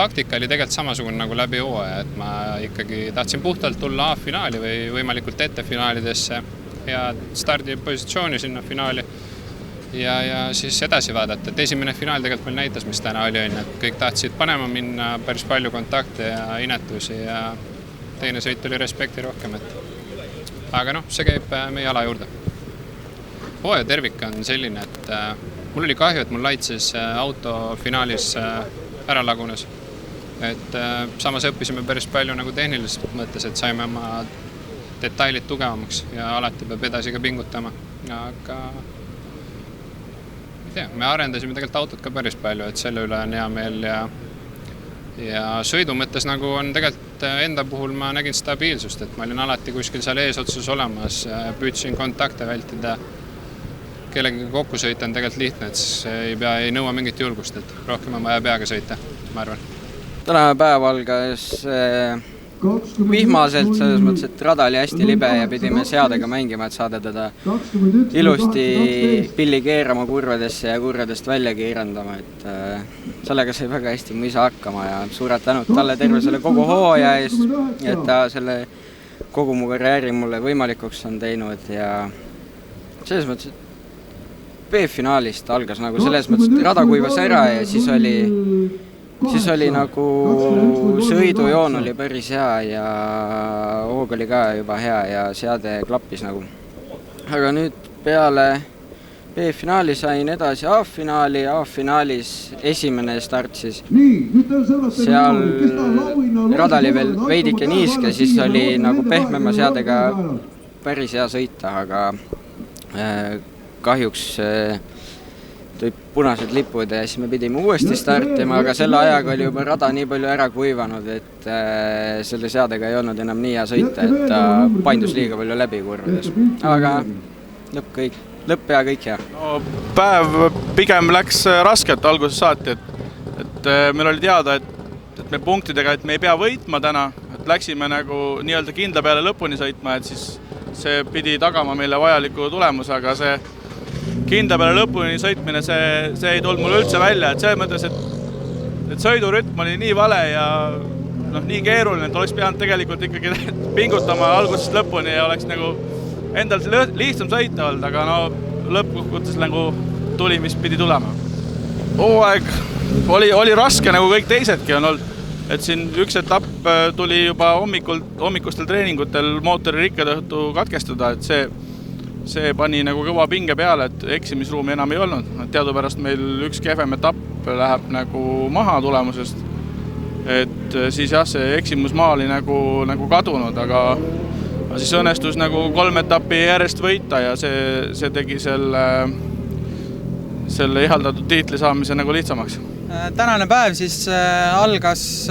taktika oli tegelikult samasugune nagu läbi hooaja, et ma ikkagi tahtsin puhtalt tulla A-finaali või võimalikult ette finaalidesse ja stardipositsiooni sinna finaali ja siis edasi vaadata. Et esimene finaal tegelikult meil näitas, mis täna oli, et kõik tahtsid panema minna, päris palju kontakte ja inetusi ja teine sõit oli respekti rohkem. Aga see käib meie ala juurde. Hooaja tervik on selline, et mul oli kahju, et mul laitses auto finaalis ära lagunes. Et samas õppisime päris palju nagu tehniliselt mõttes, et saime oma detailid tugevamaks ja alati peab edasi ka pingutama. Aga me arendasime tegelikult autot ka päris palju, et selle üle on hea meel ja sõidu mõttes nagu on tegelikult enda puhul ma nägin stabiilsust, et ma olin alati kuskil seal eesotsus olemas, püüdsin kontakte vältida. Kellegagi kokku sõita on tegelikult lihtne, et ei nõua mingit julgust, et rohkem on vaja peaga sõita, ma arvan. Tänane päev algas vihmaselt, selles mõttes, et rada oli hästi libe ja pidime seadega mängima, et saada teda ilusti pilli keerama kurvedesse ja kurvedest välja keerandama. Et sellega sai väga hästi mu isa hakkama ja suured tänud talle terve selle kogu hooaja eest, et ta selle kogu mu karjääri mulle võimalikuks on teinud ja selles mõttes, et B-finaalist algas nagu selles mõttes, et rada kuivas ära ja siis oli nagu sõidujoon oli päris hea ja hoog oli ka juba hea ja seade klappis nagu. Aga nüüd peale B-finaali sain edasi A-finaali, A-finaalis esimene start siis. Seal rada oli veel veidike niiske, siis oli nagu pehmema seadega päris hea sõita, aga kahjuks tõi punased lipud ja siis me pidime uuesti startima, aga selle ajaga oli juba rada nii palju ära kuivanud, et selle seadega ei olnud enam nii hea sõita, et ta paindus liiga palju läbi kurvades. Aga lõpp ja kõik hea. No, päev pigem läks raskelt alguses saati, et meil oli teada, et me punktidega, et me ei pea võitma täna, et läksime nagu nii-öelda kindla peale lõpuni sõitma, et siis see pidi tagama meile vajaliku tulemuse, aga see kindla peale lõpuni sõitmine, see ei tulnud mulle üldse välja, et selles mõttes, et sõidurütm oli nii vale ja nii keeruline, et oleks pidanud tegelikult ikkagi pingutama algusest lõpuni ja oleks nagu endal lihtsam sõita olnud, aga lõppkokkuvõttes nagu tuli, mis pidi tulema. Hooaeg oli raske, nagu kõik teisedki on olnud, et siin üks etapp tuli juba hommikustel treeningutel mootori rikke tõttu katkestada, et see pani nagu kõva pinge peale, et eksimisruumi enam ei olnud. Teadupärast meil üks kehvem etapp läheb nagu maha tulemusest, et siis jah, see eksimusmaa oli nagu kadunud, aga siis õnnestus nagu 3 etappi järjest võita ja see tegi selle ihaldatud tiitli saamise nagu lihtsamaks. Tänane päev siis algas,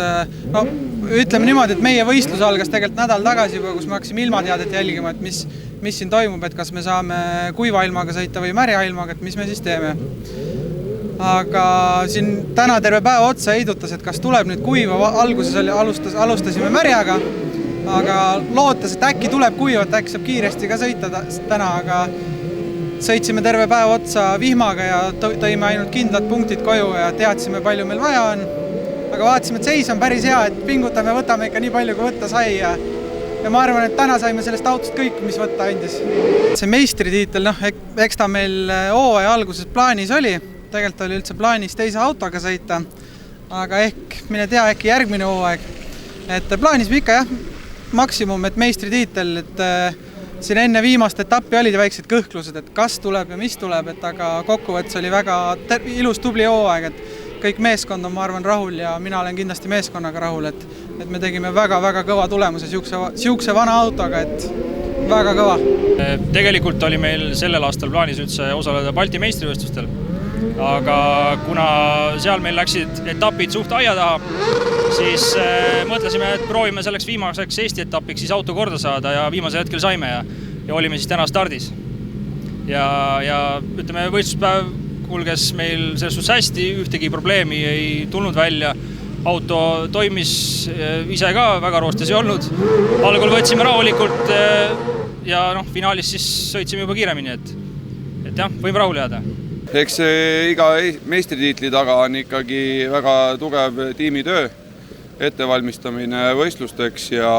ütleme niimoodi, et meie võistlus algas tegelikult nädal tagasi juba, kus me hakkasime ilmateadet jälgima, et mis siin toimub, et kas me saame kuiva ilmaga sõita või märja ilmaga, et mis me siis teeme. Aga siin täna terve päeva otsa heidutas, et kas tuleb nüüd kuiva, alguses alustasime märjaga, aga lootes, et äkki tuleb kuiva, et äkki saab kiiresti ka sõita täna, aga sõitsime terve päeva otsa vihmaga ja tõime ainult kindlad punktid koju ja teadsime, palju meil vaja on. Aga vaatasime, et seis on päris hea, et pingutame, võtame ikka nii palju, kui võtta sai ja ma arvan, et täna saime sellest autost kõik, mis võtta andis. See meistritiitel, eks ta meil hooaja alguses plaanis oli. Tegelikult oli üldse plaanis teise autoga sõita, aga mine tea, äkki järgmine hooaeg. Et plaanis me ikka maksimum, et meistritiitel, et siin enne viimast etappi olid väiksed kõhklused, et kas tuleb ja mis tuleb, et aga kokkuvõttes oli väga ilus tubli hooaeg, et kõik meeskond on, ma arvan, rahul ja mina olen kindlasti meeskonnaga rahul, et me tegime väga-väga kõva tulemuse siukse vana autoga, et väga kõva. Tegelikult oli meil sellel aastal plaanis üldse osaleda Balti meistrivõistlustel, aga kuna seal meil läksid etapid suht aia taha, siis mõtlesime, et proovime selleks viimaseks Eesti etapiks siis auto korda saada ja viimasel hetkel saime ja olime siis täna stardis. Ja ütleme, võistluspäev kulges meil selles suhtes hästi, ühtegi probleemi ei tulnud välja. Auto toimis ise ka, väga roostes ei olnud. Algul võtsime rahulikult ja finaalis siis sõitsime juba kiiremini, et jah, võime rahule jääda. Eks iga meistritiitli taga on ikkagi väga tugev tiimitöö ettevalmistamine võistlusteks ja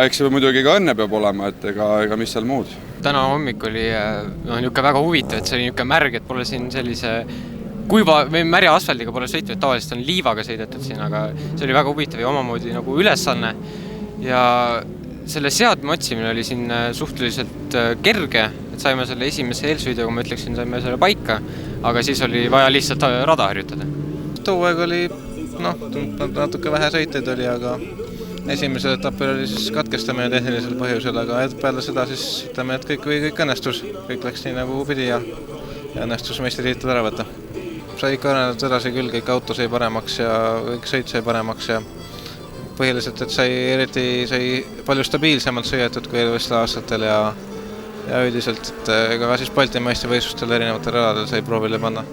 eks see muidugi ka õnne peab olema, et ega mis seal muud. Täna hommik oli niisugune väga huvitav, et see oli niisugune märg, et pole siin sellise kuiva või märja asfaldiga pole sõitnud, tavaliselt on liivaga sõidetud siin, aga see oli väga huvitav ja omamoodi nagu ülesanne ja selle seadme otsimine oli siin suhteliselt kerge, et saime selle esimese eelsõiduga, ma ütleksin, saime selle paika, aga siis oli vaja lihtsalt rada harjutada. Too aeg oli, natuke vähe sõiteid oli, aga esimesel etapil oli siis katkestamine tehnilisel põhjusel, aga peale seda siis ütleme, et kõik õnnestus, kõik läks nii nagu pidi ja õnnestus meistritiitel ära võtta. Sai ikka õnnenud edasi küll, kõik auto sai paremaks ja kõik sõit sai paremaks ja põhiliselt, et sai palju stabiilsemalt sõidetud kui eelmistel aastatel ja üldiselt, et ega siis Balti meistrivõistlustel erinevatel radadel sai proovile panna.